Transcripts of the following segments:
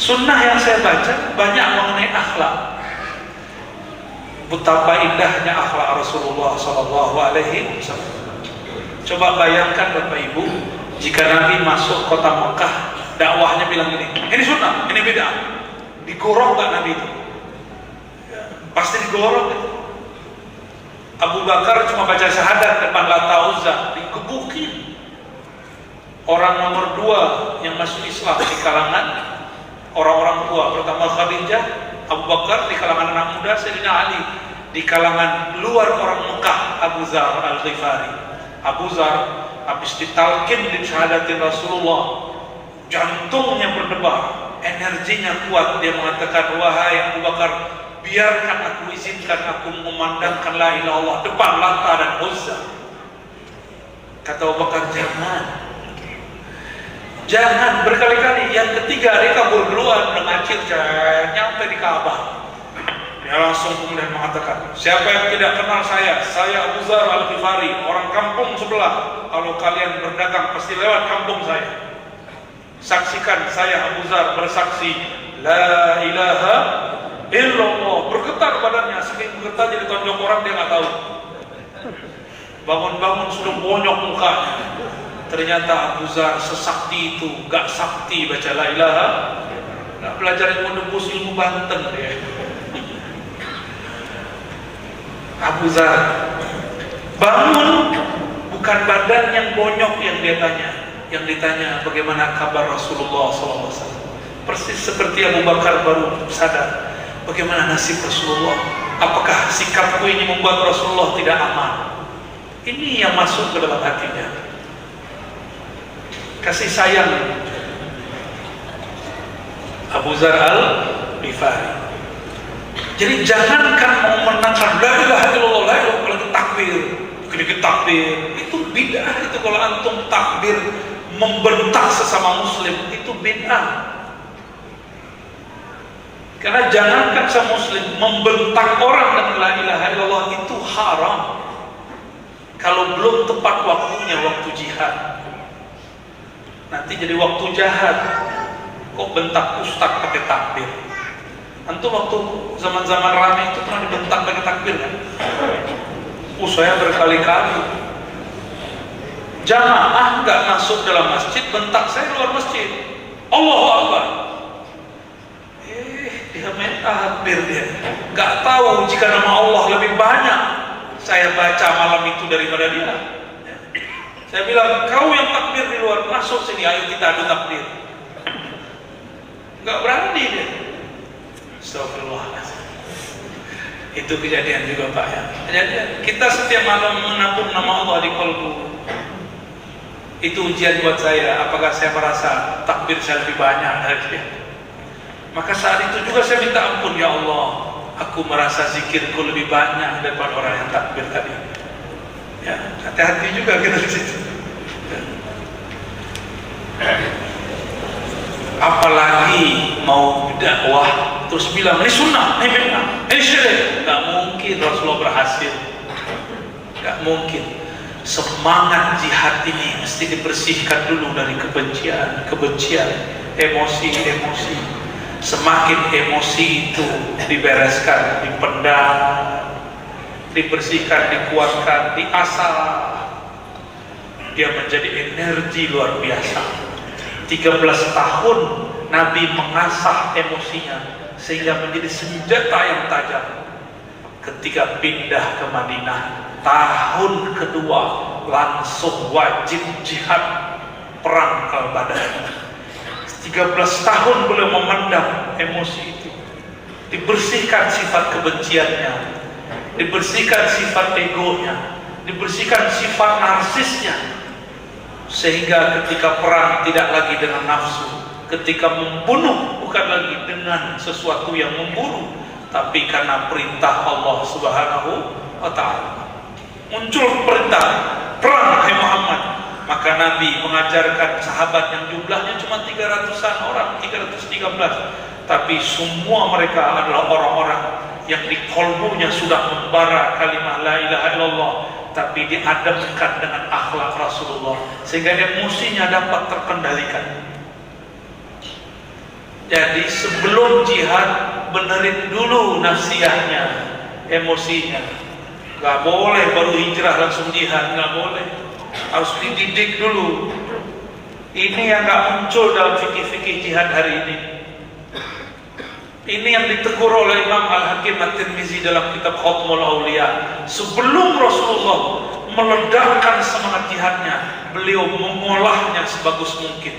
Sunnah yang saya baca banyak mengenai akhlak. Betapa indahnya akhlak Rasulullah SAW. Coba bayangkan Bapak Ibu, jika Nabi masuk kota Mekah, dakwahnya bilang gini, ini sunnah, ini bid'ah. Digorok gak Nabi itu? Pasti digorok itu. Abu Bakar cuma baca syahadat depan Lata Uzza, digebukin. Orang nomor 2 yang masuk Islam di kalangan orang-orang tua, pertama Khadijah, Abu Bakar, di kalangan anak muda Sayyidina Ali, di kalangan luar orang Mekah Abu Zar Al-Ghifari. Abu Zar habis ditalkin di syahadatin Rasulullah, jantungnya berdebar, energinya kuat. Dia mengatakan, wahai Abu Bakar, biarkan aku izinkan aku memandangkan la ilaha illallah depan Lata dan Uzza. Kata Abu Bakar, jangan berkali-kali. Yang ketiga dia kabur duluan dengan nyampe di Ka'bah. Dia langsung kemudian mengatakan, siapa yang tidak kenal saya Abu Zar Al-Ghifari, orang kampung sebelah. Kalau kalian berdagang pasti lewat kampung saya. Saksikan saya Abu Zar bersaksi la ilaha illallah. Bergetar badannya, saking bergetarnya ditonjok orang dia nggak tahu. Bangun-bangun sudah bonyok mukanya. Ternyata Abu Zar sesakti itu, gak sakti baca la ilaha, gak belajar menembus ilmu Banten dia. Abu Zar bangun, bukan badan yang bonyok yang dia tanya, yang ditanya bagaimana kabar Rasulullah SAW. Persis seperti Abu Bakar baru sadar, bagaimana nasib Rasulullah, apakah sikapku ini membuat Rasulullah tidak aman. Ini yang masuk ke dalam hatinya, kasih sayang Abu Zar Al-Ghifari. Jadi jangankan mau menangkan la ilaha illallah, la ilaha, apalagi takbir, dikit-dikit takbir, itu bid'ah. Itu kalau antum takbir membentak sesama muslim, itu bid'ah. Karena jangankan sama muslim, membentak orang dengan la ilaha illallah itu haram. Kalau belum tepat waktunya, waktu jihad. Nanti jadi waktu jahat, kok bentak ustaz pakai takbir. Antum waktu zaman-zaman ramai itu pernah dibentak pakai takbir kan? Saya berkali-kali. Jamaah nggak masuk dalam masjid, bentak saya luar masjid. Allahu Akbar. Dia main takbir dia. Nggak tahu jika nama Allah lebih banyak saya baca malam itu daripada dia. Saya bilang, kau yang takbir di luar, masuk sini, ayo kita adu takbir. Nggak berani dia. Astagfirullahaladzim. Itu kejadian juga Pak ya. Kejadian. Kita setiap malam menabung nama Allah di kolbu. Itu ujian buat saya. Apakah saya merasa takbir saya lebih banyak dari dia? Maka saat itu juga saya minta ampun, ya Allah, aku merasa zikirku lebih banyak daripada orang yang takbir tadi. Ya, hati-hati juga kita di situ. Apalagi mau dakwah terus bilang ini sunnah, ini bid'ah, ini syirik. Gak mungkin Rasulullah berhasil. Gak mungkin. Semangat jihad ini mesti dibersihkan dulu dari kebencian, emosi. Semakin emosi itu dibereskan, dipendam, dibersihkan, dikuatkan, diasah, dia menjadi energi luar biasa. 13 tahun Nabi mengasah emosinya sehingga menjadi senjata yang tajam. Ketika pindah ke Madinah, tahun kedua langsung wajib jihad, perang Al-Badar. 13 tahun beliau memendam emosi itu, dibersihkan sifat kebenciannya, dibersihkan sifat egonya, dibersihkan sifat narsisnya, sehingga ketika perang tidak lagi dengan nafsu, ketika membunuh bukan lagi dengan sesuatu yang memburu, tapi karena perintah Allah Subhanahu wa Ta'ala. Muncul perintah perang, hai Muhammad. Maka Nabi mengajarkan sahabat yang jumlahnya cuma 300-an orang, 313, tapi semua mereka adalah orang-orang yang di kolbunya sudah membara kalimat la ilaha illallah, tapi diadamkan dengan akhlak Rasulullah sehingga emosinya dapat terkendalikan. Jadi sebelum jihad benerin dulu nafsiyahnya, emosinya. Gak boleh baru hijrah langsung jihad, gak boleh. Harus dididik dulu. Ini yang gak muncul dalam fikih-fikih jihad hari ini. Ini yang ditegur oleh Imam Al-Hakim At-Tirmizi dalam kitab Khatmul Auliya. Sebelum Rasulullah meledakkan semangat jihadnya, beliau mengolahnya sebagus mungkin.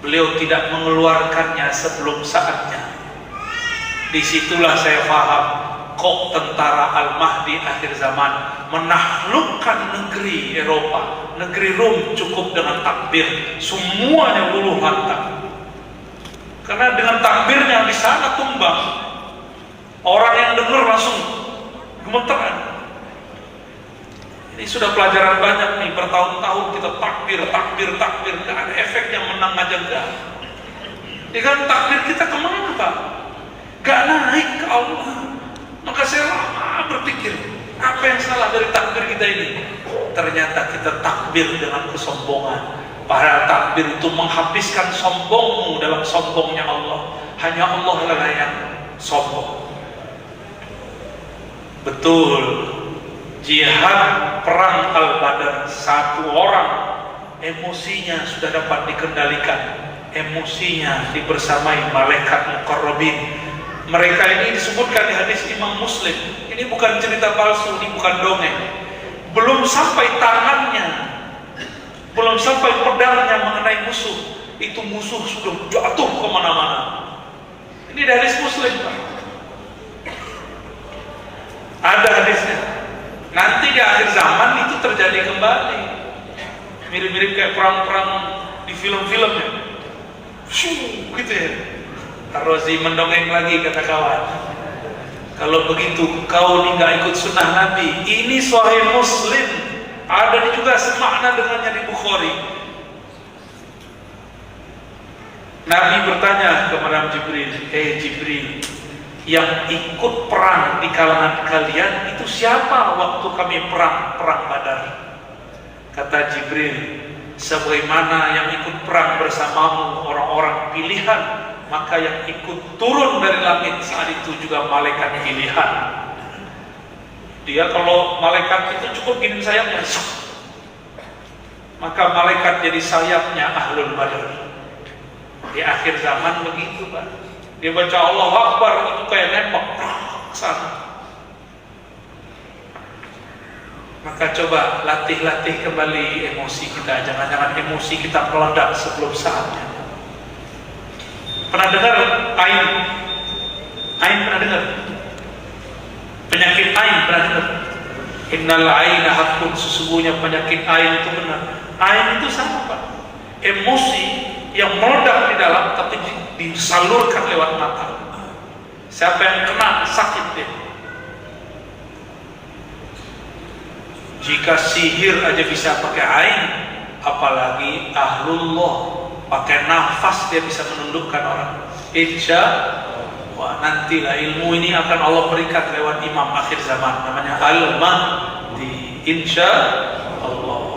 Beliau tidak mengeluarkannya sebelum saatnya. Disitulah saya paham kok tentara Al-Mahdi akhir zaman menaklukkan negeri Eropa, negeri Rom cukup dengan takbir, semuanya luluh lantak. Karena dengan takbirnya di sana tumbang, orang yang dengar langsung gemeteran. Ini sudah pelajaran banyak nih, bertahun-tahun kita takbir, nggak ada efeknya, menang aja enggak. Ya kan takbir kita kemana Pak? Gak naik ke Allah. Maka saya lama berpikir, apa yang salah dari takbir kita ini? Ternyata kita takbir dengan kesombongan. Padahal takbir itu menghabiskan sombongmu dalam sombongnya Allah. Hanya Allah lah yang sombong. Betul. Jihad perang Al-Badar, satu orang emosinya sudah dapat dikendalikan, emosinya dibersamai malaikat muqarrabin. Mereka ini disebutkan di hadis Imam Muslim. Ini bukan cerita palsu, ini bukan dongeng. Belum sampai tangannya, belum sampai pedangnya mengenai musuh, itu musuh sudah jatuh kemana-mana. Ini dari hadis Muslim Pak. Ada hadisnya. Nanti di akhir zaman itu terjadi kembali, mirip-mirip kayak perang-perang di film-film ya, gitu ya. Ar-Razi mendongeng lagi, kata kawan. Kalau begitu kau nih gak ikut sunnah Nabi. Ini Sahih Muslim, ada juga semakna dengannya di Bukhari. Nabi bertanya kepada Jibril, Jibril, yang ikut perang di kalangan kalian itu siapa waktu kami perang Badar? Kata Jibril, sebagaimana yang ikut perang bersamamu orang-orang pilihan, maka yang ikut turun dari langit saat itu juga malaikat pilihan. Dia kalau malaikat itu cukup gini sayapnya, maka malaikat jadi sayapnya Ahlul Badar. Di akhir zaman begitu Pak. Dia baca Allahu Akbar, itu kayak nembak ke sana. Maka coba latih-latih kembali emosi kita. Jangan-jangan emosi kita meledak sebelum saatnya. Pernah dengar ain? Ain pernah dengar? Penyakit ain pernah dengar? Innal aina haqqun, sesungguhnya penyakit ain itu benar. Ain itu sama Pak. Emosi yang meledak di dalam tapi disalurkan lewat mata. Siapa yang kena sakit dia. Jika sihir aja bisa pakai ain, apalagi ahlullah pakai nafas dia bisa menundukkan orang. Insya Allah nantilah ilmu ini akan Allah berikan lewat imam akhir zaman namanya Al-Mahdi. Insya